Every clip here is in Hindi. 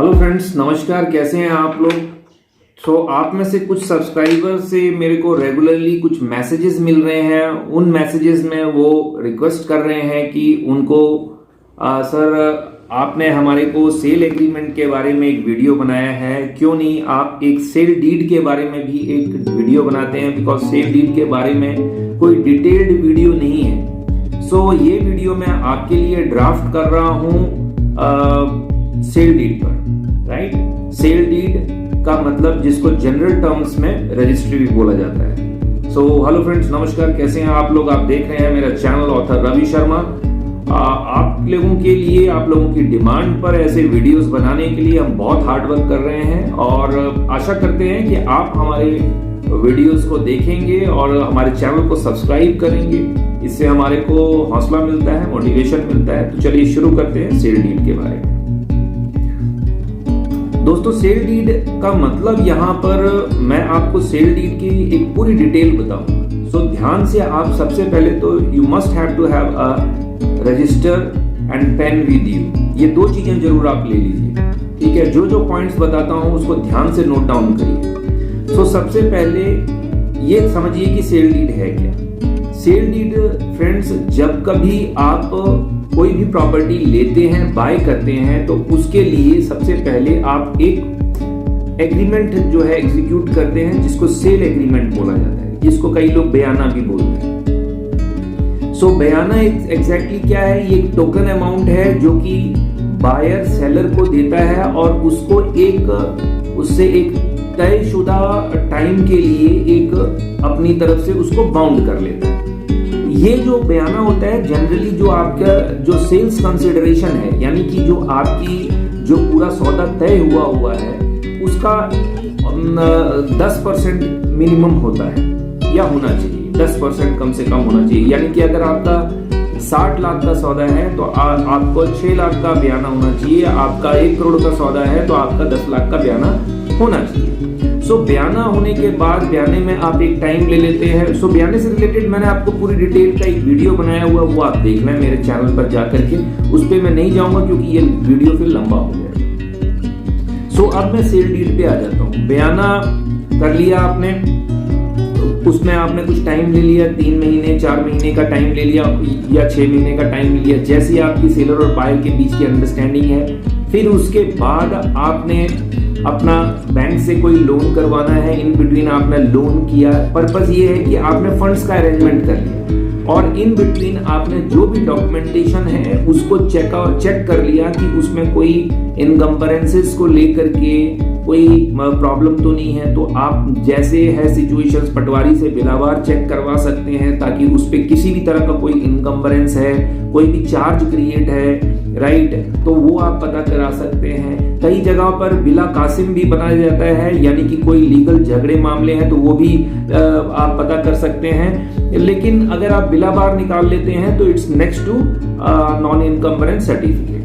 हेलो फ्रेंड्स, नमस्कार। कैसे हैं आप लोग। आप में से कुछ सब्सक्राइबर से मेरे को रेगुलरली कुछ मैसेजेस मिल रहे हैं। उन मैसेजेस में वो रिक्वेस्ट कर रहे हैं कि उनको सर आपने हमारे को सेल एग्रीमेंट के बारे में एक वीडियो बनाया है, क्यों नहीं आप एक सेल डीड के बारे में भी एक वीडियो बनाते हैं, बिकॉज सेल डीड के बारे में कोई डिटेल्ड वीडियो नहीं है। ये वीडियो मैं आपके लिए ड्राफ्ट कर रहा हूँ सेल डीड पर, राइट। सेल डीड का मतलब जिसको जनरल टर्म्स में रजिस्ट्री भी बोला जाता है। हेलो फ्रेंड्स, नमस्कार। कैसे हैं आप लोग। आप देख रहे हैं मेरा चैनल ऑथर रवि शर्मा। आप लोगों के लिए, आप लोगों की डिमांड पर ऐसे वीडियोस बनाने के लिए हम बहुत हार्ड वर्क कर रहे हैं और आशा करते हैं कि आप हमारे वीडियोस को देखेंगे और हमारे चैनल को सब्सक्राइब करेंगे। इससे हमारे को हौसला मिलता है, मोटिवेशन मिलता है। तो चलिए शुरू करते हैं सेल डीड के बारे में। दोस्तों, सेल डीड का मतलब यहाँ पर मैं आपको सेल डीड की एक पूरी डिटेल बताऊंगा। ध्यान से आप सबसे पहले तो you must have to have a register and pen with you. ये दो चीजें जरूर आप ले लीजिए, ठीक है। जो पॉइंट्स बताता हूं उसको ध्यान से नोट डाउन करिए। सबसे पहले ये समझिए कि सेल डीड है क्या। सेल डीड फ्रेंड्स, जब कभी आप कोई भी प्रॉपर्टी लेते हैं, बाय करते हैं, तो उसके लिए सबसे पहले आप एक एग्रीमेंट जो है एग्जीक्यूट करते हैं, जिसको सेल एग्रीमेंट बोला जाता है, जिसको कई लोग बयाना भी बोलते हैं। बयाना एग्जैक्टली क्या है? ये एक टोकन अमाउंट है जो कि बायर सेलर को देता है और उसको उससे एक तयशुदा टाइम के लिए एक अपनी तरफ से उसको बाउंड कर लेता है। ये जो बयाना होता है जनरली जो आपका जो सेल्स कंसिडरेशन है, यानी कि जो आपकी जो पूरा सौदा तय हुआ है उसका 10% मिनिमम होता है या होना चाहिए। 10% कम से कम होना चाहिए। यानी कि अगर आपका 60 लाख का सौदा है तो आपको 6 लाख का बयाना होना चाहिए। आपका 1 करोड़ का सौदा है तो आपका 10 लाख का बयाना होना चाहिए। बयाना होने के बाद बयाने में आप एक टाइम ले लेते हैं। बयाने से रिलेटेड मैंने आपको पूरी डिटेल का एक वीडियो बनाया हुआ, वो आप देखना है मेरे चैनल पर जाकर के। उस पर मैं नहीं जाऊंगा क्योंकि ये वीडियो फिर लंबा हो जाएगा। अब मैं सेल डीड पे आ जाता हूँ। बयाना कर लिया आपने, उसमें आपने कुछ टाइम ले लिया, 3 महीने 4 महीने का टाइम ले लिया या 6 महीने का टाइम ले लिया, जैसी आपकी सेलर और बायर के बीच की अंडरस्टैंडिंग है। फिर उसके बाद आपने अपना बैंक से कोई लोन करवाना है, इन बिटवीन आपने लोन किया। पर्पस ये है कि आपने फंड्स का अरेंजमेंट कर लिया और इन बिटवीन आपने जो भी डॉक्यूमेंटेशन है उसको चेक कर लिया कि उसमें कोई इनकम्बरेंसेस को लेकर के कोई प्रॉब्लम तो नहीं है। तो आप जैसे है सिचुएशंस, पटवारी से बिलावार चेक करवा सकते हैं ताकि उस पर किसी भी तरह का कोई इनकम्बरेंस है, कोई भी चार्ज क्रिएट है, राइट, तो वो आप पता करा सकते हैं। कई जगहों पर बिला कासिम भी बनाया जाता है, यानी कि कोई लीगल झगड़े मामले हैं तो वो भी आप पता कर सकते हैं। लेकिन अगर आप बिलावार निकाल लेते हैं तो it's next to non encumbrance certificate.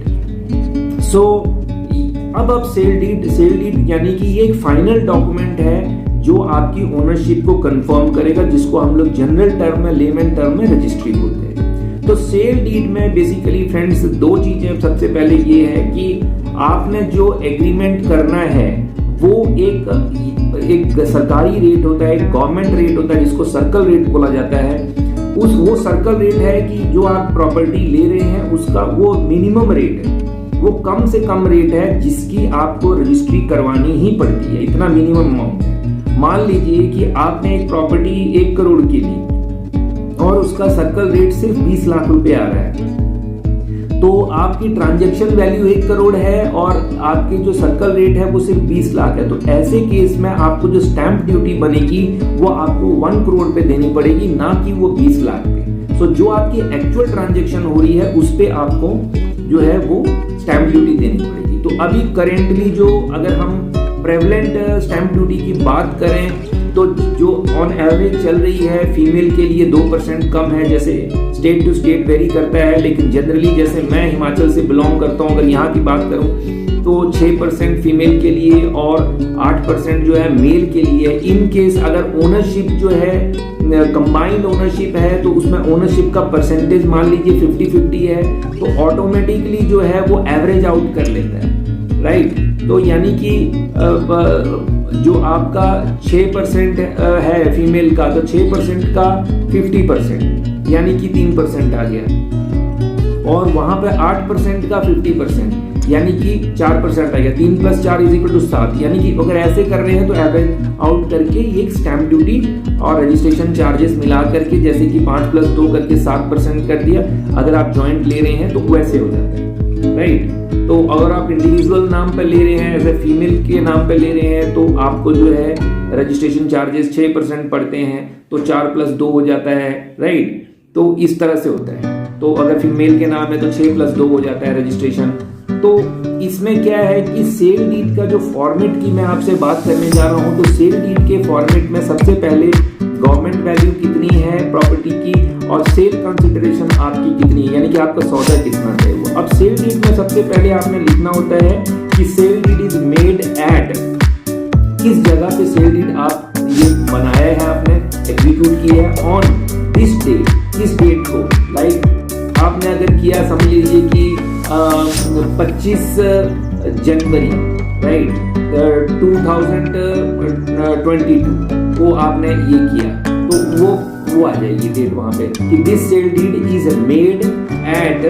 अब आप सेल डीड यानी कि ये एक फाइनल डॉक्यूमेंट है जो आपकी ओनरशिप को कंफर्म करेगा, जिसको हम लोग जनरल टर्म में, लेमन टर्म में रजिस्ट्री बोलते हैं। सेल डीड में बेसिकली फ्रेंड्स दो चीजें। सबसे पहले ये है कि आपने जो एग्रीमेंट करना है वो एक सरकारी रेट होता है, एक गवर्नमेंट रेट होता है जिसको सर्कल रेट बोला जाता है। वो सर्कल रेट है कि जो आप प्रॉपर्टी ले रहे हैं उसका वो मिनिमम रेट है, वो कम से कम रेट है जिसकी आपको रजिस्ट्री करवानी ही पड़ती है। इतना मिनिमम अमाउंट है। मान लीजिए कि आपने एक प्रॉपर्टी 1 करोड़ की ली और उसका सर्कल रेट सिर्फ 20 लाख रुपए आ रहा है, तो आपकी ट्रांजैक्शन वैल्यू 1 करोड़ है और आपकी जो सर्कल रेट है वो सिर्फ 20 लाख है। तो ऐसे केस में आपको जो स्टैंप ड्यूटी बनेगी वो आपको 1 करोड़ पे देनी पड़ेगी, ना कि वो 20 लाख पे। जो आपकी एक्चुअल ट्रांजैक्शन हो रही है उस पे आपको जो है वो स्टैंप ड्यूटी देनी पड़ेगी। तो अभी करेंटली जो अगर हम प्रेवलेंट स्टैंप ड्यूटी की बात करें तो जो ऑन एवरेज चल रही है फीमेल के लिए 2% कम है। जैसे स्टेट टू स्टेट वेरी करता है, लेकिन जनरली जैसे मैं हिमाचल से बिलोंग करता हूँ, अगर यहाँ की बात करूँ तो 6% फीमेल के लिए और 8% जो है मेल के लिए। इन केस अगर ओनरशिप जो है कंबाइंड ओनरशिप है तो उसमें ओनरशिप का परसेंटेज मान लीजिए 50-50 है, तो ऑटोमेटिकली जो है वो एवरेज आउट कर लेता है। राइट। तो यानी कि जो आपका 6% है फीमेल का, तो 6% का 50% यानी कि 3% आ गया, और वहां पे 8% का 50% यानी कि 4% आ गया। 3 + 4 = 7। यानी कि अगर ऐसे कर रहे हैं तो एवरेज आउट करके ये स्टैम्प ड्यूटी और रजिस्ट्रेशन चार्जेस मिला करके, जैसे कि 5 + 2 करके 7% कर दिया, अगर आप जॉइंट ले रहे हैं तो वैसे हो जाता है, राइट। तो अगर आप इंडिविजुअल नाम पे ले रहे हैं, एज ए फीमेल के नाम पे ले रहे हैं, तो आपको जो है रजिस्ट्रेशन चार्जेस 6% पड़ते हैं, तो 4 + 2 हो जाता है, राइट। तो इस तरह से होता है। तो अगर फीमेल के नाम है तो 6 + 2 हो जाता है रजिस्ट्रेशन। तो इसमें क्या है कि सेल डीड का जो फॉर्मेट की मैं आपसे बात करने जा रहा हूं, तो सेल डीड के फॉर्मेट में सबसे पहले गवर्नमेंट वैल्यू कितनी है प्रॉपर्टी की, और सेल कंसिडरेशन आपकी कितनी है, यानी कि आपका सौदा कितना है वो। अब सेल डीड में सबसे पहले आपने लिखना होता है कि sale deed is made at, किस जगह पे सेल डीड आप ये बनाया है, आपने एग्जीक्यूट किया है, ऑन दिस डेट, किस डेट को। लाइक आपने अगर किया, समझ लीजिए कि 25 जनवरी, राइट, 2022 को आपने ये किया, तो वो आ जाएगी डेट वहां पे कि this sale deed is made at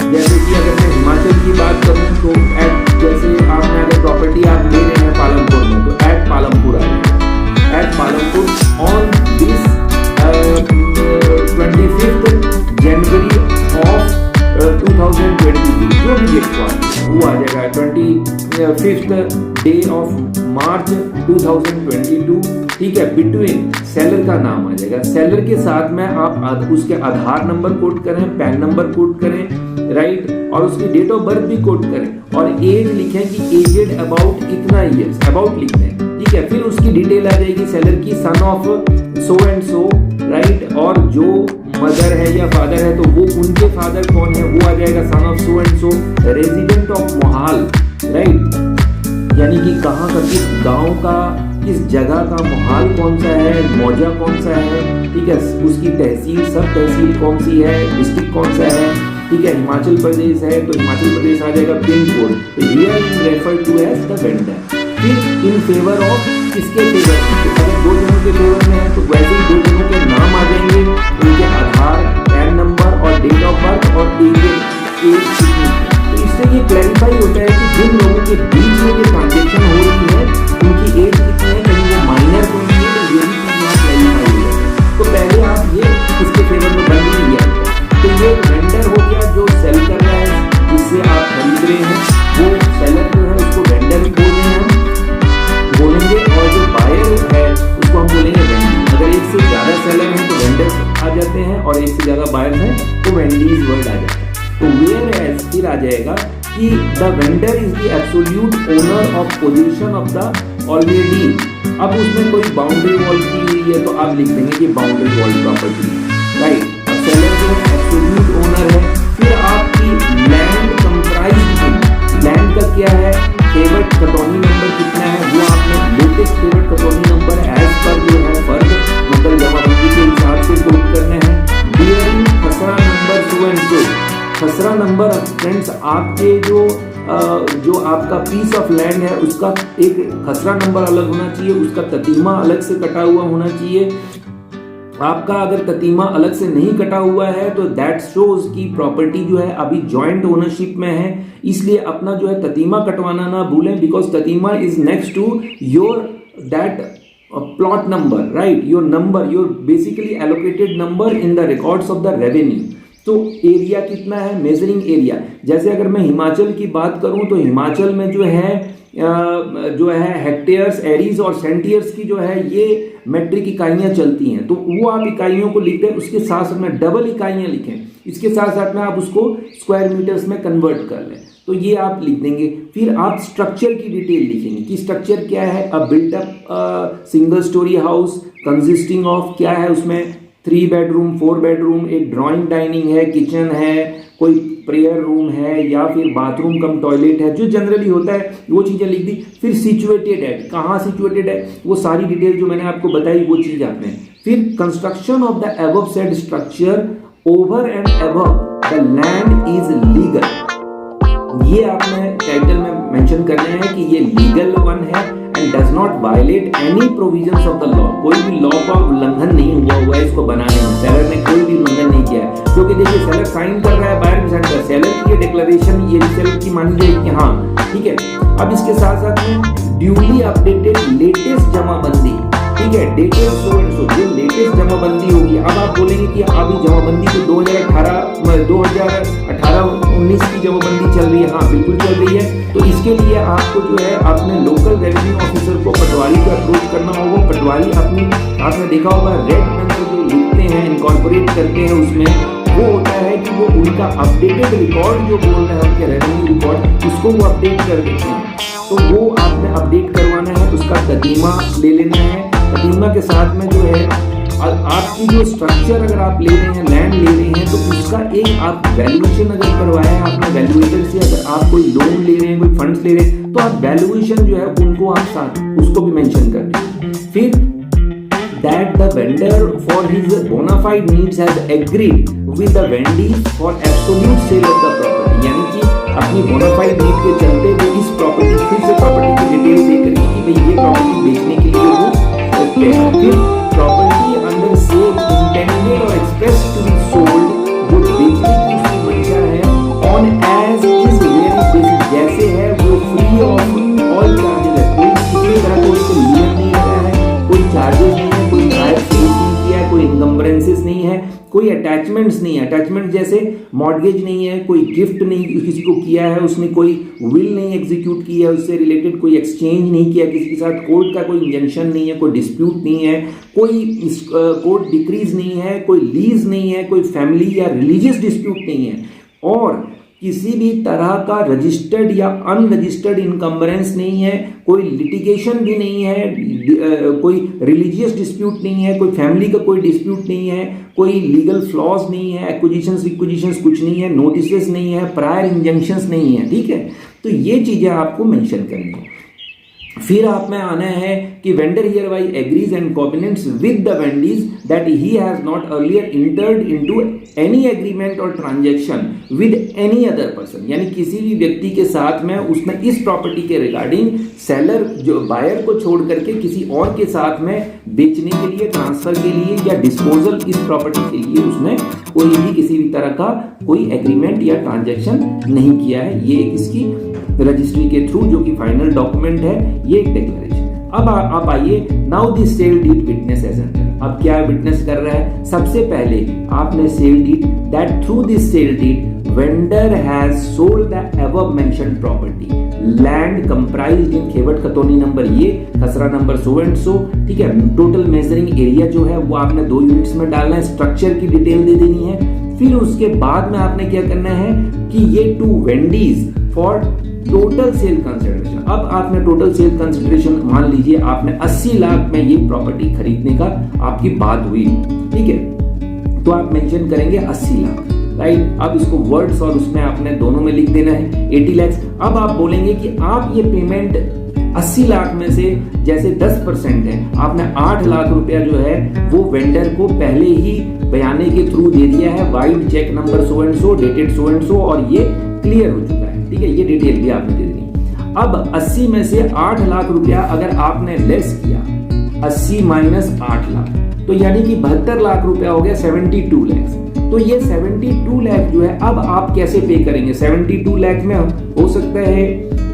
जैसे कि अगर मैं हिमाचल की बात करूं तो एट, जैसे आपने अगर प्रॉपर्टी आप ले रहे हैं पालमपुर में, तो एट पालमपुर आ जाएगा, at Palampur on this 25th January of 2022, जो भी डेट वो आ जाएगा 25th डे ऑफ मार्च 2022, ठीक है। बिटवीन सेलर का नाम आ जाएगा, सेलर के साथ में आप उसके आधार नंबर कोड करें, पैन नंबर कोड करें, राइट, और उसकी डेट ऑफ बर्थ भी कोड करें, और एज लिखें कि एजेड अबाउट इतना ईयर्स, अबाउट लिख दें, ठीक है। फिर उसकी डिटेल आ जाएगी सेलर की, सन of so and so, right, और जो मदर है या फादर है तो वो उनके फादर कौन है, वो आ जाएगा son of so and so, resident of mohal, right, यानी कि कहाँ का, किस गांव का, किस जगह का, मोहाल कौन सा है, मौजा कौन सा है, ठीक है, उसकी तहसील, सब तहसील कौन सी है, डिस्ट्रिक्ट कौन सा है, ठीक है। हिमाचल प्रदेश है तो हिमाचल प्रदेश आ जाएगा, पिन कोड, तो here is referred to as the vendor. फिर इन फेवर ऑफ, किसके फेवर में, अगर 2 जनों के फेवर में है तो वैसे ही 2 जनों के नाम आ जाएंगे, उनके आधार, पैन नंबर और डेट ऑफ बर्थ और एज कितनी। तो इससे ये क्लैरिफाई होता है कि जिन लोगों के बीच में ये ट्रांजेक्शन हो रही है उनकी एज कितनी है, कहीं वो माइनर तो नहीं है, तो ये भी चीज यहाँ क्लैरिफाई हो जाए। तो पहले आप ये इसके फेवर में बन ही लिया, तो ये वेंडर हो गया जो सेल कर रहा है, जिससे आप खरीद रहे हैं, वो सेलर जो है उसको वेंडर बोल रहे हैं, बोलेंगे, और जो बायर है उसको हम बोलेंगे वेंडी। अगर एक से ज्यादा सेलर है तो वेंडर आ जाते हैं, और एक से ज्यादा बायर है तो वेंडीज वर्ड आ जाता है। तो वेयर एज फिर आ जाएगा कि the vendor is the absolute owner of position of the already. अब उसमें कोई बाउंड्री वॉल की हुई है तो आप लिख देंगे कि बाउंड्री वॉल प्रॉपर्टी, राइट। अब सेलर जो है एब्सोल्यूट ओनर है। फिर आपकी लैंड कंप्राइज्ड इन, लैंड का क्या है, फेवर्ड खतौनी नंबर कितना है, वो आपने लेटेस्ट फेवर्ड खतौनी नंबर एज पर जो है फर्द मतलब जमाबंदी के हिसाब से कोड करना है। बियरिंग खसरा नंबर सो एंड सो, खसरा नंबर फ्रेंड्स आपके जो आपका पीस ऑफ लैंड है उसका एक खसरा नंबर अलग होना चाहिए, उसका ततीमा अलग से कटा हुआ होना चाहिए। आपका अगर ततीमा अलग से नहीं कटा हुआ है तो दैट शोज की प्रॉपर्टी जो है अभी जॉइंट ओनरशिप में है, इसलिए अपना जो है ततीमा कटवाना ना भूलें, because tatima is next to your that plot number, right, your number, your basically allocated number in the records of the revenue. तो एरिया कितना है, मेजरिंग एरिया, जैसे अगर मैं हिमाचल की बात करूं तो हिमाचल में जो है हेक्टेयर्स, एरीज और सेंटियर्स की जो है ये मेट्रिक इकाइयां चलती हैं, तो वो आप इकाइयों को लिखते हैं, उसके साथ साथ में डबल इकाइयां लिखें, इसके साथ साथ में आप उसको स्क्वायर मीटर्स में कन्वर्ट कर लें, तो ये आप लिख देंगे। फिर आप स्ट्रक्चर की डिटेल लिखेंगे कि स्ट्रक्चर क्या है, अ built up single storey house consisting of, क्या है उसमें 3 बेडरूम 4 बेडरूम, एक ड्राइंग डाइनिंग है, किचन है, कोई प्रेयर रूम है या फिर बाथरूम कम टॉयलेट है, जो जनरली होता है वो चीज़ें लिख दी। फिर सिचुएटेड है, कहाँ सिचुएटेड है, वो सारी डिटेल जो मैंने आपको बताई वो चीज़ आपने। फिर construction of the above said structure over and above the land is legal. ये आपने टाइटल में मेंशन करना है कि ये लीगल वन है and does not violate any provisions of the law. कोई भी लॉ का उल्लंघन नहीं हुआ है इसको बनाने में, सेलर ने कोई भी उल्लंघन नहीं किया है। क्योंकि देखिए सेलर साइन कर रहा है, बायर भी साइन कर रहा है, सेलर की ये डिक्लेरेशन ये सेलर की मानी जाएगी कि हाँ ठीक है। अब इसके साथ साथ में ड्यूली अपडेटेड लेटेस्ट जमाबंदी, ठीक है, डेटेड सो एंड सो, जो लेटेस्ट जमाबंदी होगी। अब आप बोलेंगे कि अभी जमाबंदी तो 2018-19 की जमाबंदी चल रही है। हाँ बिल्कुल चल रही है। तो इसके लिए आपको जो है अपने लोकल रेवेन्यू ऑफिसर को पटवारी को अप्रोच करना होगा। पटवारी अपनी, आपने देखा होगा रेड पेन से जो लिखते हैं, इनकॉर्पोरेट करते हैं, उसमें वो होता है कि वो उनका अपडेटेड रिकॉर्ड जो बोल रहे हैं उनके रेवेन्यू रिकॉर्ड, उसको वो अपडेट कर देते हैं। तो वो आपने अपडेट करवाना है, उसका कदीमा ले लेना है। कदीमा के साथ में जो है आपकी जो स्ट्रक्चर अगर आप ले रहे हैं, लैंड ले रहे हैं, तो उसका एक आप वैल्यूएशन अगर करवाया है आपने वैल्यूएटर से, अगर आप कोई लोन ले रहे हैं, कोई फंड्स ले रहे हैं, तो आप वैल्यूएशन जो है उनको आप साथ उसको भी मेंशन कर दें। फिर that the vendor for his bona fide needs has agreed with the vendee for absolute sale of the property, यानी कि अपनी bona fide need के चलते वो इस प्रॉपर्टी, फिर से प्रॉपर्टी की डिटेल दे करेंगे कि भाई ये प्रॉपर्टी बेचने के लिए वो ओके है। फिर प्रॉपर्टी अंडर सेल इंटेंडेड और एक्सप्रेस टू बी सोल्ड, जो बेचने की उसकी मंशा है, on as is where basis, जैसे है वो फ्री ऑफ ऑल चार्जेस है, कोई किसी तरह का उसको लिमिट नहीं लगा है, कोई चार्जेस नहीं है, कोई प्राइस नहीं किया है, कोई इनकम्बरेंसेस नहीं है, कोई अटैचमेंट्स नहीं है। अटैचमेंट जैसे मॉर्गेज नहीं है, कोई गिफ्ट नहीं किसी को किया है, उसने कोई विल नहीं एग्जीक्यूट किया है, उससे रिलेटेड कोई एक्सचेंज नहीं किया किसी के साथ, कोर्ट का कोई इंजंक्शन नहीं है, कोई डिस्प्यूट नहीं है, कोई कोर्ट डिक्रीज नहीं है, कोई लीज नहीं है, कोई फैमिली या रिलीजियस डिस्प्यूट नहीं है, और किसी भी तरह का रजिस्टर्ड या अनरजिस्टर्ड इनकम्बरेंस नहीं है, कोई लिटिगेशन भी नहीं है, कोई रिलीजियस डिस्प्यूट नहीं है, कोई फैमिली का कोई डिस्प्यूट नहीं है, कोई लीगल फ्लॉज नहीं है, एक्विजिशंस रिक्विजिशंस कुछ नहीं है, नोटिसेस नहीं है, प्रायर इंजंक्शंस नहीं है, ठीक है। तो ये चीजें आपको मेंशन करनी है। फिर आप में आना है कि vendor hereby agrees and covenants with the vendees that he has not earlier entered into any agreement or transaction with any other person, यानी किसी भी व्यक्ति के साथ में उसने इस प्रॉपर्टी के रिगार्डिंग सेलर जो बायर को छोड़ करके किसी और के साथ में बेचने के लिए, ट्रांसफर के लिए या डिस्पोजल इस प्रॉपर्टी के लिए उसने कोई भी किसी भी तरह का कोई एग्रीमेंट या ट्रांजैक्शन नहीं किया है। ये इसकी रजिस्ट्री के थ्रू जो कि फाइनल डॉक्यूमेंट है, ये एक डिक्लेरेशन। अब आप आइए, now this sale deed witness as enter. अब क्या विटनेस कर रहा है? सबसे पहले आपने sale deed that through this sale deed vendor has sold the above mentioned property, land comprised in khewat khatauni number ये, खसरा नंबर सो एंड सो, ठीक है। टोटल मेजरिंग एरिया जो है वो आपने 2 यूनिट्स में डालना है, स्ट्रक्चर की डिटेल दे देनी है। फिर उसके बाद में आपने क्या करना है कि ये to vendees for total sale consideration. अब आपने टोटल सेल कंसिडरेशन मान लीजिए आपने 80 लाख में ये प्रॉपर्टी खरीदने का आपकी बात हुई, ठीक है, तो आप मेंशन करेंगे 80 लाख, राइट। अब इसको वर्ड्स और उसमें आपने दोनों में लिख देना है 80 लाख। अब आप बोलेंगे कि आप ये पेमेंट 80 लाख में से जैसे 10% है, आपने 8 लाख रुपया जो है वो वेंडर को पहले ही बयाने के थ्रू दे दिया है, vide cheque number so and so, dated so and so, और ये क्लियर हो चुका है, ठीक है। ये डिटेल भी आपने दे दी। अब 80 में से 8 लाख रुपया अगर आपने लेस किया, 80 माइनस 8 लाख, तो यानी कि 72 लाख रुपया हो गया, 72 लाख। तो ये 72 लाख जो है अब आप कैसे पे करेंगे? 72 लाख में हो सकता है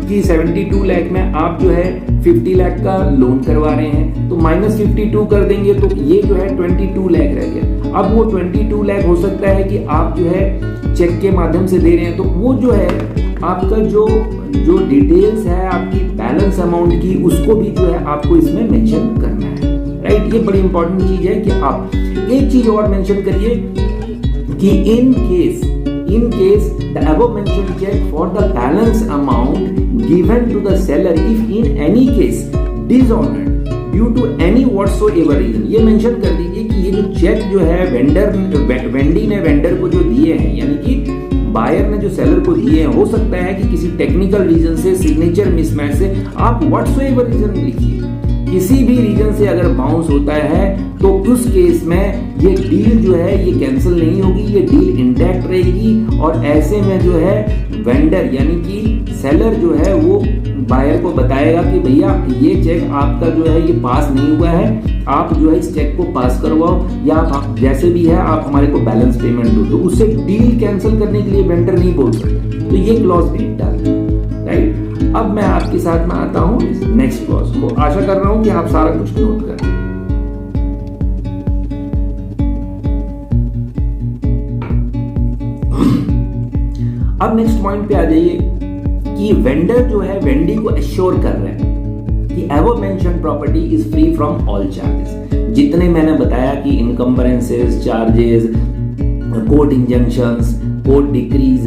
कि 72 लाख में आप जो है 50 लाख का लोन करवा रहे हैं, तो माइनस 52 कर देंगे, तो ये जो है 22 लाख रह गया। अब वो 22 लाख हो सकता है कि आप जो है चेक के माध्यम से दे रहे हैं, तो वो जो है आपका जो डिटेल्स है आपकी बैलेंस अमाउंट की, उसको भी जो है आपको इसमें मेंशन करना है, राइट। ये बड़ी इंपॉर्टेंट चीज है कि आप एक चीज और मेंशन करिए कि in case the above mentioned check for the balance amount given to the seller if in any case dishonored due to any whatsoever reason, ये मेंशन कर दीजिए कि ये जो चेक जो है वेंडी ने वेंडर को जो दिए हैं, यानी कि बायर ने जो सेलर को दिए हैं, हो सकता है कि किसी टेक्निकल रीजन से, सिग्नेचर मिसमैच से, आप whatsoever रीजन लिखिए, किसी भी रीजन से अगर बाउंस होता है तो उस केस में ये डील जो है ये कैंसिल नहीं होगी, ये डील इंटैक्ट रहेगी। और ऐसे में जो है वेंडर यानी कि सेलर जो है वो बायर को बताएगा कि भैया ये चेक आपका जो है ये पास नहीं हुआ है, आप जो है इस चेक को पास करवाओ, या आप जैसे भी है आप हमारे को बैलेंस पेमेंट दो। तो उससे डील कैंसिल करने के लिए वेंडर नहीं बोल सकते, तो ये क्लॉज भी डाल, राइट। अब मैं आपके साथ में आता हूँ नेक्स्ट क्लॉज को। आशा कर रहा हूं कि आप सारा कुछ नोट कर। अब नेक्स्ट पॉइंट पे आ जाइए कि वेंडर जो है वेंडी को एश्योर कर रहा है कि above mentioned property is free from all charges. जितने मैंने बताया कि encumbrances, charges, court injunctions, court decrees,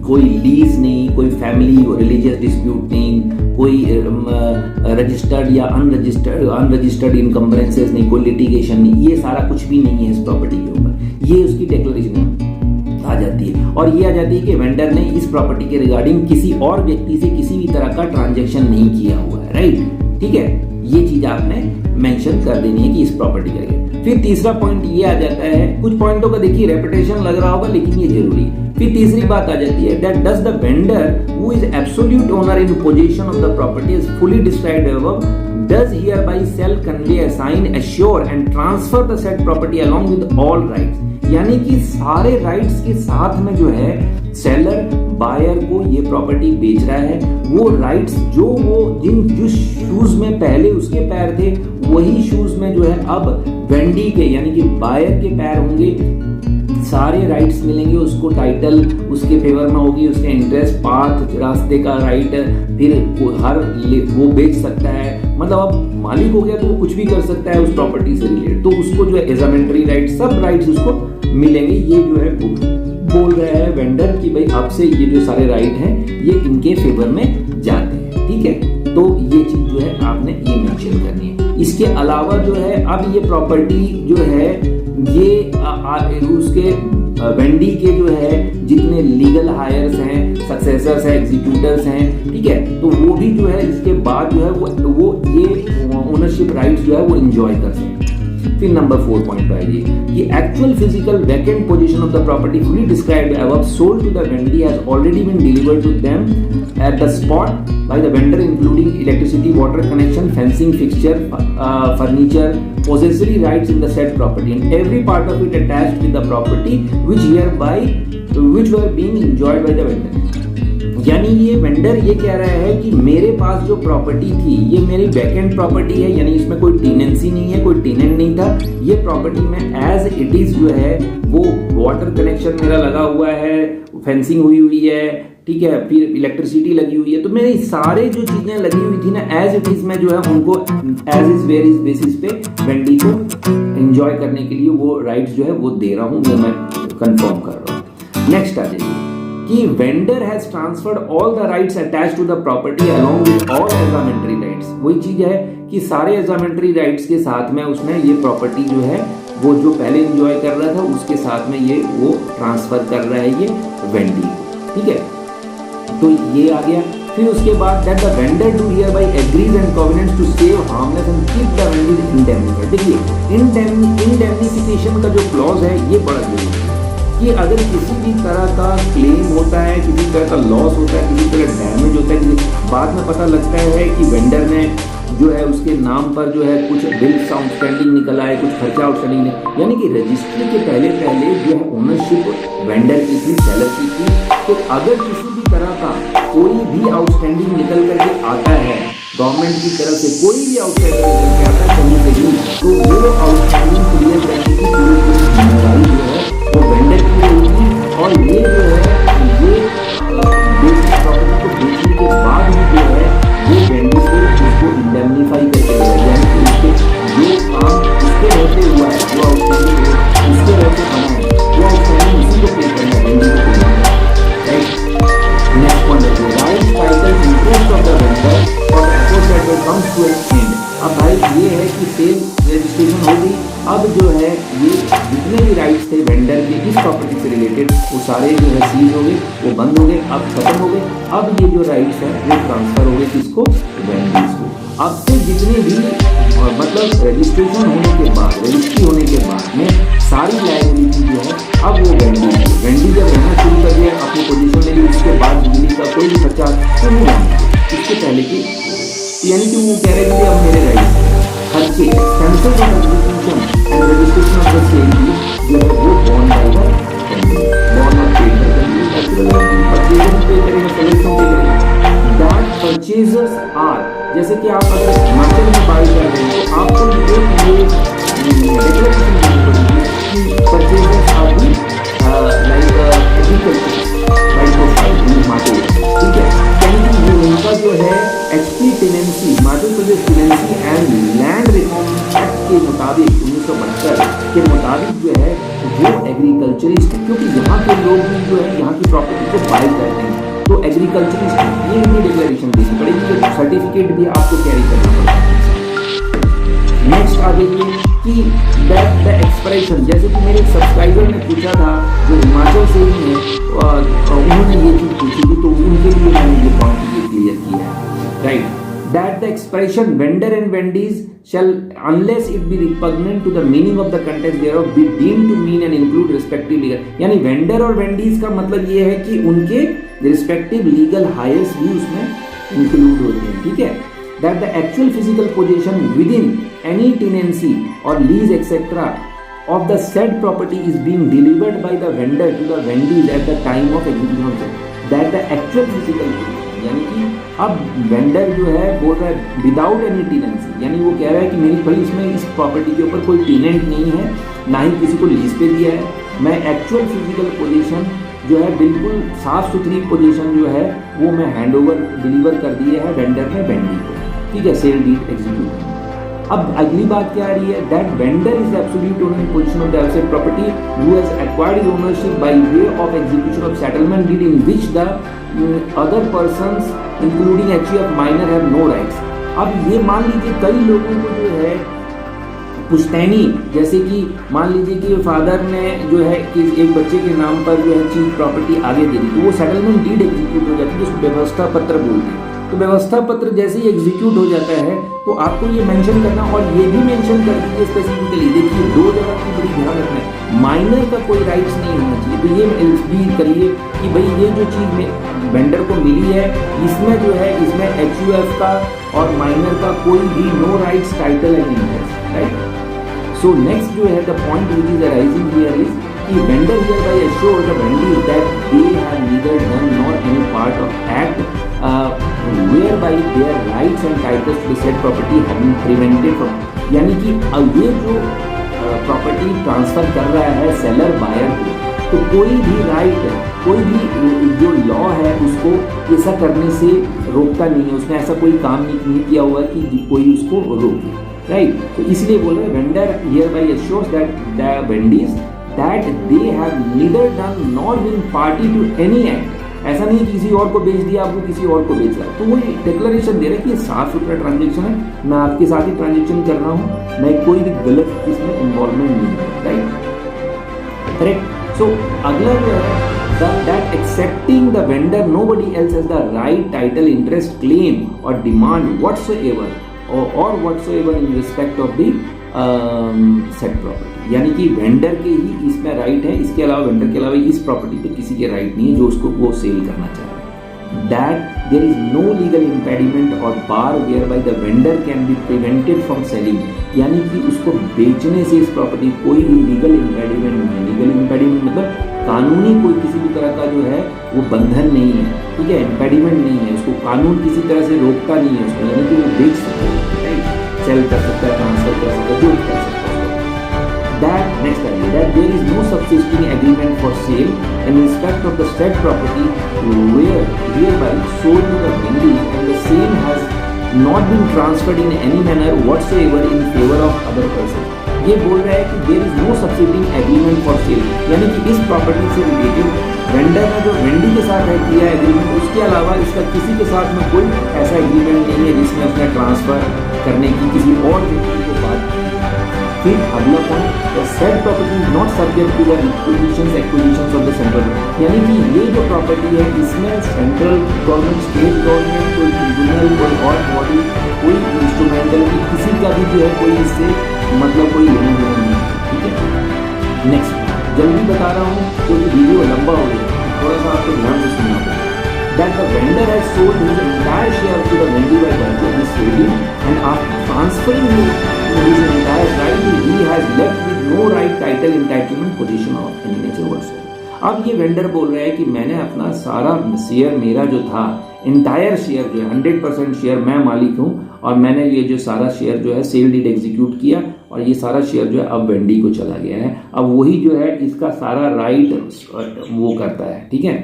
कोई लीज नहीं, कोई फैमिली और रिलीजियस डिस्प्यूट नहीं, कोई रजिस्टर्ड या अनरजिस्टर्ड इनकम्बरेंसेस नहीं, कोई लिटिगेशन नहीं, ये सारा कुछ भी नहीं है इस प्रॉपर्टी के ऊपर। ये उसकी डिक्लेरेशन आ जाती है। और ये आ जाती है कि वेंडर ने इस प्रॉपर्टी के रिगार्डिंग किसी और व्यक्ति से किसी भी तरह का ट्रांजैक्शन नहीं किया हुआ है, राइट। ठीक है, ये चीज आपने मेंशन कर देनी है कि इस प्रॉपर्टी का। फिर तीसरा पॉइंट ये आ जाता है, कुछ पॉइंटों का देखिए रेपिटेशन लग रहा होगा लेकिन ये जरूरी है। फिर तीसरी बात आ जाती है that does the vendor who is absolute owner in position of the property is fully described above does hereby sell, convey, assign, assure and transfer the said property along with all rights। यानी कि सारे राइट्स के साथ में जो है सेलर बायर को ये प्रॉपर्टी बेच रहा है, वो राइट्स जिस शूज में पहले उसके पैर थे वही शूज में जो है अब वेंडी के यानी कि बायर के पैर होंगे। सारे राइट्स मिलेंगे उसको, टाइटल उसके फेवर में होगी, उसके इंटरेस्ट, पाथ, रास्ते का राइट, फिर वो बेच सकता है। मतलब अब मालिक हो गया तो वो कुछ भी कर सकता है उस प्रॉपर्टी से रिलेटेड, तो उसको जो है एजामेंट्री राइट, सब राइट्स उसको मिलेंगे। ये जो है बोल रहा है वेंडर कि भाई आपसे ये जो सारे राइट हैं ये इनके फेवर में जाते हैं। ठीक है, तो ये चीज जो है आपने ये मेंशन करनी है। इसके अलावा जो है अब ये प्रॉपर्टी जो है ये उसके वेंडी के जो है जितने लीगल हायर्स हैं, सक्सेसर्स हैं, एग्जीक्यूटर्स हैं, ठीक है, तो वो भी जो है इसके बाद जो है वो ये ओनरशिप राइट्स जो है वो एंजॉय कर सकते हैं। फिर नंबर 4 पॉइंट पर आइए कि actual physical vacant position of the property fully described above sold to the vendee has already been delivered to them at the spot by the vendor including electricity, water connection, fencing, fixture, furniture, possessory rights in the said property and every part of it attached with the property which were being enjoyed by the vendor। यानी ये वेंडर ये कह रहा है कि मेरे पास जो प्रॉपर्टी थी ये मेरी बैकएंड प्रॉपर्टी है, यानी इसमें कोई टेनेंसी नहीं है, कोई टेनेंट नहीं था। ये प्रॉपर्टी में एज इट इज जो है वो वाटर कनेक्शन मेरा लगा हुआ है, फेंसिंग हुई है, ठीक है, फिर इलेक्ट्रिसिटी लगी हुई है, तो मेरी सारे जो चीजें लगी हुई थी ना एज इट इज में जो है उनको as is where is basis पे वेंडी को एंजॉय करने के लिए वो राइट्स जो है वो दे रहा हूँ, वो मैं कंफर्म कर रहा हूँ। नेक्स्ट आ जाइए कि vendor has transferred all the rights attached to the property along with all easementary rights. वही चीज है कि सारे एग्जामेंट्री राइट्स के साथ में उसने ये प्रॉपर्टी जो है वो जो पहले एंजॉय कर रहा था उसके साथ में ये वो ट्रांसफर कर रहा है ये वेंडी, ठीक है, तो ये आ गया। फिर उसके बाद that the vendor do hereby agrees and covenants to save harmless and keep the vendee indemnified. देखिए इंडेमनिफिकेशन का जो क्लॉज है ये बड़ा जरूरी है कि अगर किसी भी तरह का क्लेम होता है, किसी तरह का लॉस होता है, किसी तरह डैमेज होता है, बाद में पता लगता है कि वेंडर ने जो है उसके नाम पर जो है कुछ बिल्स आउटस्टैंडिंग निकला है, कुछ खर्चा आउटस्टैंडिंग नहीं, यानी कि रजिस्ट्री के पहले जो है ओनरशिप वेंडर की थी, सेलर की थी। तो अगर किसी भी तरह का कोई भी आउटस्टैंडिंग निकल करके आता है गवर्नमेंट की तरफ से, कोई भी आउटस्टैंडिंग निकल के आता है कहीं से भी, तो वो आउटस्टैंडिंग क्लियर करने की पूरी जिम्मेदारी जो है वो वेंडर की रहेगी। और ये जो है ये बेसिक प्रॉपर्टी को बेचने के बाद भी जो है वो वेंडर से उसको इंडेमनिफाई करके देगा, यानी कि उसके जो काम उसके रहते हुआ है, जो आउटस्टैंडिंग है उसके रहते बना है, वो आउटस्टैंडिंग उसी को पे करना है, वेंडर को पे करना है, राइट। नेक्स्ट पॉइंट है right title interest of the vendor for associated comes to an end. अब भाई ये है कि सेल रजिस्ट्रेशन हो गई, अब जो है ये जितने भी राइट्स थे वेंडर के इस प्रॉपर्टी से रिलेटेड वो सारे जो है सीज हो गए, वो बंद हो गए, अब खत्म हो गए। अब ये जो राइट्स हैं वो ट्रांसफर हो गए किसको, वेंडर्स को। अब से जितने भी और मतलब रजिस्ट्रेशन होने के बाद, रजिस्ट्री होने के बाद में सारी लायबिलिटी जो है अब वो वेंडी जब रहना शुरू कर दिया अपनी पोजीशन ले ली, उसके बाद बिजली का कोई भी खर्चा तो नहीं होना इसके पहले की, यानी कि वो कह रहे थे अब मेरे राइट खर्चे expenses of execution and registration of the sale जो है वो bond by the bond of paid by the purchaser pay करेंगे, कलेक्शन पे करेंगे। दैट परचेजर्स आर, जैसे कि आप अगर हिमाचल में बाई कर रहे हैं तो आपको ये डिक्लेरेशन देनी पड़ेगी कि purchasers are the like agriculture right profile in Himachal, ठीक है। यानी कि उनका जो है HP tenancy, Himachal Pradesh tenancy and land reform act के मुताबिक 1972 के मुताबिक जो है वो एग्रीकल्चरिस्ट है, क्योंकि यहाँ के लोग भी जो है यहाँ की प्रॉपर्टी को बाई करते हैं तो एग्रीकल्चरिस्ट है, ये इनकी डिक्लेरेशन देनी पड़ेगी, तो सर्टिफिकेट भी आपको कैरी करना पड़ेगा। नेक्स्ट आ जाइए कि दैट द एक्सप्रेशन, जैसे कि मेरे सब्सक्राइबर ने पूछा था जो हिमाचल से ही है, उन्होंने ये चीज़ पूछी थी तो उनके लिए मैंने ये पॉइंट ये क्लियर किया है, right. That the expression vendor and vendees shall, unless it be repugnant to the meaning of the context thereof, be deemed to mean and include respective legal, यानी vendor और vendees का मतलब ये है कि उनके respective legal hires भी उसमें include होते हैं, ठीक है। That the actual physical possession within any tenancy or lease etc. of the said property is being delivered by the vendor to the vendees at the time of execution of sale. That the actual physical possession, यानी कि अब वेंडर जो है बोल रहा है विदाउट एनी टेनेंसी, यानी वो कह रहा है कि मेरी भाई इसमें इस प्रॉपर्टी के ऊपर कोई टेनेंट नहीं है, ना ही किसी को लीज पे दिया है, मैं एक्चुअल फिजिकल पोजीशन जो है बिल्कुल साफ सुथरी पोजीशन जो है वो मैं हैंड ओवर डिलीवर कर दिए है वेंडर ने वेंडी को, ठीक है, सेल डीड एग्जीक्यूट। अब अगली बात क्या आ रही है, that vendor is absolute owner in position of the asset property who has acquired his ownership by way of execution of settlement deed in which the other persons including HUF minor have no rights. अब ये मान लीजिए कई लोगों को जो है पुश्तैनी, जैसे कि मान लीजिए कि फादर ने जो है कि एक बच्चे के नाम पर जो है चीज प्रॉपर्टी आगे दे दी तो वो सेटलमेंट डीड एग्जीक्यूट हो जाती है, जिसको व्यवस्था पत्र बोलते हैं। तो व्यवस्था पत्र जैसे ही एग्जीक्यूट हो जाता है तो आपको ये मेंशन करना, और ये भी मेंशन कर दीजिए स्पेसिफिकली, देखिए दो जगह की बड़ी ध्यान रखना है, माइनर का कोई राइट्स नहीं होना चाहिए, तो ये भी करिए कि भाई ये जो चीज़ में वेंडर को मिली है इसमें जो है इसमें एचयूएफ का और माइनर का कोई भी no rights title and interest, right. So next जो है the point which is arising here is कि vendor hereby assure the vendor that they have neither done nor any part of act whereby their rights and titles to the said property have been prevented from, यानी कि ये जो प्रॉपर्टी ट्रांसफर कर रहा है सेलर बायर को, तो कोई भी राइट, कोई भी जो लॉ है उसको ऐसा करने से रोकता नहीं है, उसने ऐसा कोई काम नहीं किया हुआ है कि कोई उसको रोके, राइट। तो इसलिए बोल रहे हैं vendor hereby assures that the vendees that they have neither done nor been party to any act, ऐसा नहीं किसी और को बेच दिया, आपको किसी और को बेच रहा है, तो वो डिक्लेरेशन दे रहा है कि साफ सुथरा ट्रांजेक्शन है, मैं आपके साथ ही ट्रांजेक्शन कर रहा हूँ, मैं कोई भी गलत इसमें इन्वॉल्वमेंट नहीं है, राइट, करेक्ट। सो अगला जो है that accepting the vendor nobody else has the right title interest claim और डिमांड व्हाटसोएवर और whatsoever in respect of the set property, यानी कि वेंडर के ही इसमें राइट है, इसके अलावा वेंडर के अलावा इस प्रॉपर्टी पे किसी के राइट नहीं है जो उसको वो सेल करना चाह रहा है। That there is no legal impediment or bar whereby the vendor can be prevented from selling, यानी कि उसको बेचने से इस प्रॉपर्टी कोई भी लीगल इम्पेडिमेंट नहीं है। लीगल इम्पेडिमेंट मतलब कानूनी कोई किसी भी तरह का जो है वो बंधन नहीं है, ठीक है, इम्पेडिमेंट नहीं है, उसको कानून किसी तरह से रोकता नहीं है उसको, यानी कि वो बेच सकता है, राइट, सेल कर सकता है, ट्रांसफर कर सकता है, जो कर सकता है। That next idea that there is no subsisting agreement for sale in respect of the said property whereby sold to the vendee and the same has not been transferred in any manner whatsoever in favor of other person. ये बोल रहा है कि there is no subsisting agreement for sale, यानी कि इस प्रॉपर्टी से रिलेटेड वेंडर ने जो वेंडी के साथ है किया एग्रीमेंट, उसके अलावा इसका किसी के साथ में कोई ऐसा एग्रीमेंट नहीं है जिसमें उसने ट्रांसफर करने की किसी और व्यक्ति को बात की। फिर अगला point, the said property is not subject to the acquisitions of the central, यानी कि ये जो प्रॉपर्टी है इसमें सेंट्रल गवर्नमेंट, स्टेट गवर्नमेंट, कोई ट्रिब्यूनल, कोई और बॉडी, कोई इंस्ट्रूमेंटलिटी, किसी का भी जो है कोई इससे मतलब कोई लेना देना नहीं है, ठीक है। नेक्स्ट, जल्दी बता रहा हूँ क्योंकि वीडियो लंबा हो गया, थोड़ा सा आपको ध्यान से सुनना पड़ेगा। That the vendor has sold his entire share to the vendee by virtue of this trading, and after transferring his entire right, he has left with no right, title, entitlement, position of any nature whatsoever. अब ये वेंडर बोल रहा है कि मैंने अपना सारा शेयर, मेरा जो था इंटायर शेयर जो है 100% शेयर मैं मालिक हूँ, और मैंने ये जो सारा शेयर जो है सेल डीड एग्जीक्यूट किया, और ये सारा शेयर जो है अब वेंडी को चला गया है। अब वही जो है इसका सारा राइट वो करता है, ठीक है।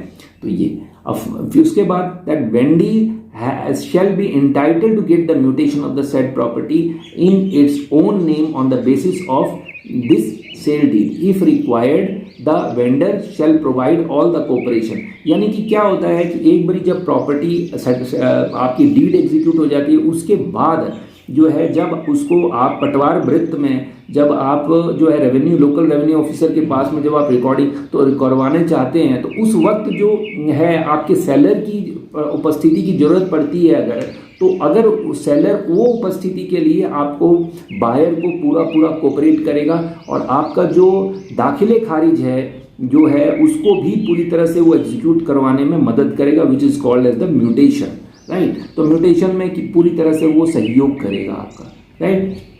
तो ये अब फिर उसके बाद that Wendy shall be entitled to get the mutation of the said property in its own name on the basis of this sale deed. If required, the vendor shall provide all the cooperation. यानी कि क्या होता है कि एक बारी जब प्रॉपर्टी आपकी डीड एग्जीक्यूट हो जाती है, उसके बाद जो है जब उसको आप पटवार वृत्त में जब आप जो है रेवेन्यू, लोकल रेवेन्यू ऑफिसर के पास में जब आप रिकॉर्डिंग तो करवाने चाहते हैं, तो उस वक्त जो है आपके सेलर की उपस्थिति की जरूरत पड़ती है अगर, तो अगर सेलर वो उपस्थिति के लिए आपको बायर को पूरा कोऑपरेट करेगा, और आपका जो दाखिले खारिज है जो है उसको भी पूरी तरह से वो एग्जीक्यूट करवाने में मदद करेगा, which is called as the mutation, right. तो म्यूटेशन में कि पूरी तरह से वो सहयोग करेगा आपका, राइट।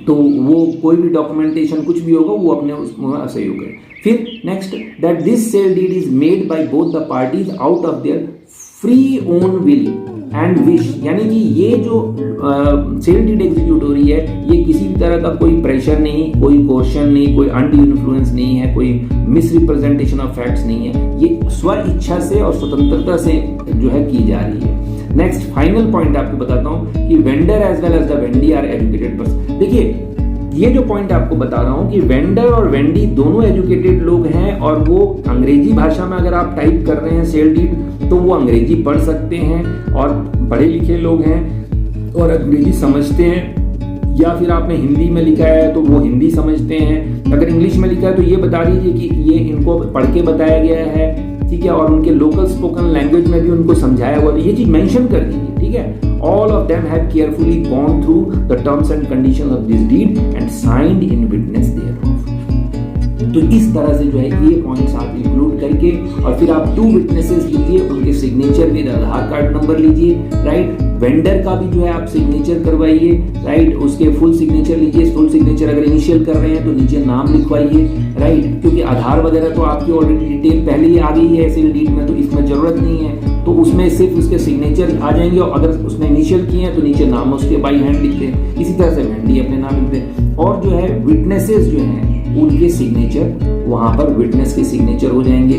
तो वो कोई भी डॉक्यूमेंटेशन कुछ भी होगा वो अपने उसमें सहयोग करे। फिर next, that this sale deed is made by both the parties out of their free own will and wish, यानी कि ये जो सेल डीड एग्जीक्यूट हो रही है ये किसी भी तरह का कोई प्रेशर नहीं, कोई क्वेश्चन नहीं, कोई अनड्यू इन्फ्लुएंस नहीं है, कोई मिसरिप्रेजेंटेशन ऑफ फैक्ट्स नहीं है, ये स्व इच्छा से और स्वतंत्रता से जो है की जा रही है। नेक्स्ट फाइनल पॉइंट आपको बताता हूं कि vendor as well as the vendee are educated person. देखिए ये जो पॉइंट आपको बता रहा हूं कि वेंडर और वेंडी दोनों एजुकेटेड लोग हैं, और वो अंग्रेजी भाषा में अगर आप टाइप कर रहे हैं सेल डीड तो वो अंग्रेजी पढ़ सकते हैं, और पढ़े लिखे लोग हैं और अंग्रेजी समझते हैं, या फिर आपने हिंदी में लिखा है तो वो हिंदी समझते हैं, अगर इंग्लिश में लिखा है तो ये बता दीजिए कि ये इनको पढ़ के बताया गया है, ठीक है, और उनके लोकल स्पोकन लैंग्वेज में भी उनको समझाया हुआ, तो ये चीज मेंशन कर दीजिए, ठीक है। All of them have carefully gone through the terms and conditions of this deed and signed in witness thereof. तो इस तरह से जो है ये पॉइंट्स आप इंक्लूड करके, और फिर आप 2 विटनेसेस लीजिए, उनके signature with Aadhaar card number लीजिए, राइट। वेंडर का भी जो है आप सिग्नेचर करवाइए, राइट, उसके फुल सिग्नेचर लीजिए, फुल सिग्नेचर अगर इनिशियल कर रहे हैं तो नीचे नाम लिखवाइए, राइट, क्योंकि आधार वगैरह तो आपकी ऑलरेडी डिटेल पहले ही आ गई है सेल डीड में, तो इसमें जरूरत नहीं है, तो उसमें सिर्फ उसके सिग्नेचर आ जाएंगे, और अगर उसने इनिशियल किए हैं तो नीचे नाम उसके बाई हैंड लिखते हैं, इसी तरह से वेंडी अपने नाम लिखते हैं, और जो है विटनेसेस जो हैं उनके सिग्नेचर वहां पर विटनेस के सिग्नेचर हो जाएंगे,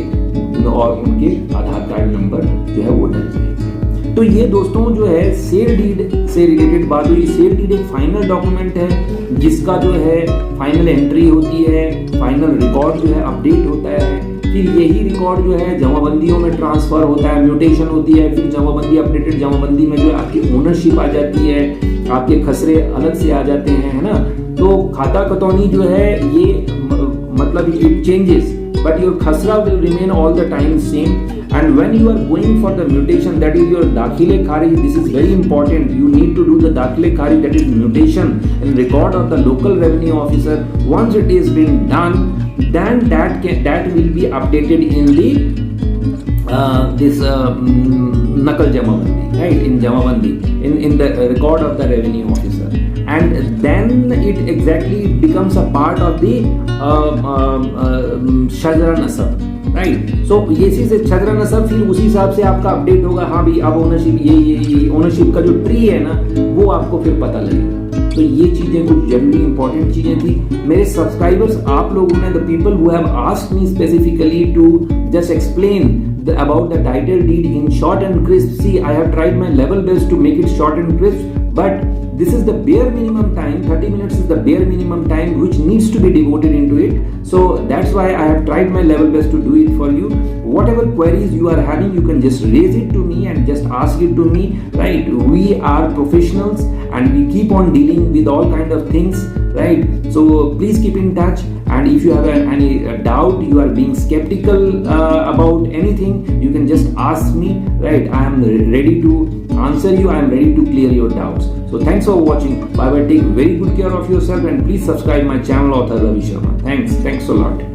और उनके आधार कार्ड नंबर जो है वो डल जाएंगे। तो ये दोस्तों जो है सेल डीड से रिलेटेड बात हुई। सेल डीड एक फाइनल डॉक्यूमेंट है जिसका जो है फाइनल एंट्री होती है, फाइनल रिकॉर्ड जो है अपडेट होता है, फिर यही रिकॉर्ड जो है जमाबंदियों में ट्रांसफर होता है, म्यूटेशन होती है, फिर जमाबंदी अपडेटेड जमाबंदी में जो है आपकी ओनरशिप आ जाती है, आपके खसरे अलग से आ जाते हैं, है ना। तो खाता कतौनी जो है ये मतलब it changes, but your khasra will remain all the time same. And when you are going for the mutation, that is your dakhile kharij, this is very important, you need to do the dakhile kharij, that is mutation in record of the local revenue officer. Once it is been done, then that will be updated in the this nakal jamabandi, right, in jamabandi, in the record of the revenue officer, and then it exactly becomes a part of the shajra nasab, right. So ये चीज शजरा नसब फिर उसी हिसाब से आपका अपडेट होगा, हाँ भाई अब ओनरशिप ये ओनरशिप का जो ट्री है ना वो आपको फिर पता लगेगा। तो ये चीजें कुछ जरूरी इंपॉर्टेंट चीजें थी। मेरे सब्सक्राइबर्स आप लोगों ने, the people who have asked me specifically to just explain about the title deed in short and crisp. See, I have tried my level best to make it short and crisp, but this is the bare minimum time. 30 minutes is the bare minimum time which needs to be devoted into it. So that's why I have tried my level best to do it for you. Whatever queries you are having, you can just raise it to me and just ask it to me, right? We are professionals and we keep on dealing with all kind of things, right? So please keep in touch, and if you have any doubt, you are being skeptical about anything, you can just ask me, right? I am ready to answer you. I am ready to clear your doubts. So thanks for watching. Bye bye. Take very good care of yourself, and please subscribe my channel, Author Ravi Sharma. Thanks a lot.